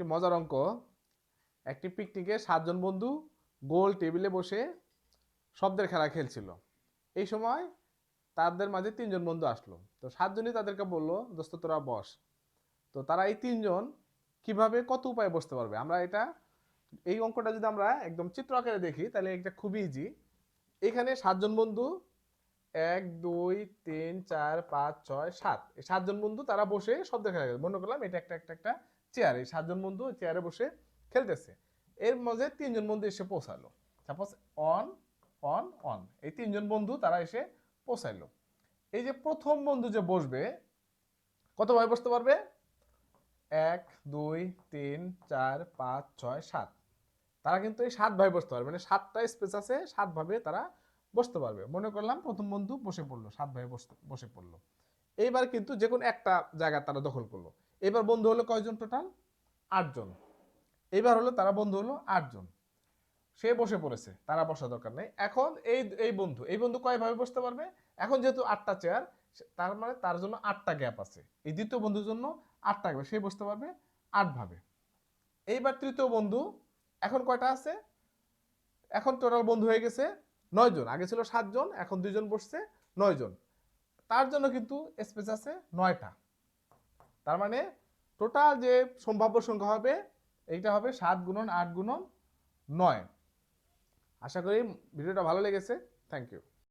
একটি মজার অঙ্ক। একটি পিকনিকে 7 জন বন্ধু গোল টেবিলে বসে শব্দের খেলা খেলছিল। এই সময় তাদের মাঝে 3 জন বন্ধু আসলো। তো 7 জনই তাদেরকে বলল, দোস্ত তোরা বস। তো তারা এই 3 জন কিভাবে কত উপায়ে বসতে পারবে, আমরা এটা এই অঙ্কটা যদি আমরা একদম চিত্র আকারে দেখি তাহলে এটা খুবই ইজি। এখানে 7 জন বন্ধু 1 2 3 4 5 6 7, এই 7 জন বন্ধু তারা বসে শব্দের খেলা খেলে, মনে করলাম এটা একটা একটা একটা চেয়ার, এই 7 জন বন্ধু চেয়ারে বসে খেলতেছে। এর মাঝে 3 জন বন্ধু এসে পৌঁছালো। সাপোজ অন অন অন, এই 3 জন বন্ধু তারা এসে পৌঁছাইলো। এই যে প্রথম বন্ধু যে বসবে, কতভাবে বসতে পারবে? 1 2 3 4 5 6 7, তারা কিন্তু এই 7 ভাবে বসতে পারবে, মানে 7টা স্পেস আছে, 7 ভাবে তারা বসতে পারবে। মনে করলাম প্রথম বন্ধু বসে পড়লো, 7 ভাবে বসে পড়লো। এইবার কিন্তু যে কোনো একটা জায়গা তারা দখল করলো। এবার বন্ধু হলো কয়জন? টোটাল 8 জন। এইবার হলো তারা বন্ধু হলো 8 জন। সে বসে পড়েছে, তারা বসা দরকার নেই। এখন এই বন্ধু কয়ভাবে বসতে পারবে? এখন যেহেতু 8টা চেয়ার, তার মানে তার জন্য 8টা গ্যাপ আছে। এই দ্বিতীয় বন্ধুর জন্য 8টা গ্যাপ, সে বসতে পারবে 8 ভাবে। এইবার তৃতীয় বন্ধু, এখন কয়টা আছে? এখন টোটাল বন্ধু হয়ে গেছে 9 জন। আগে ছিল 7 জন, এখন 2 জন বসছে, 9 জন। তার জন্য কিন্তু স্পেস আছে 9টা। তার মানে টোটাল যে সম্ভাব্য সংখ্যা হবে এইটা হবে 7 × 8 × 9। আশা করি ভিডিওটা ভালো লেগেছে। Thank you.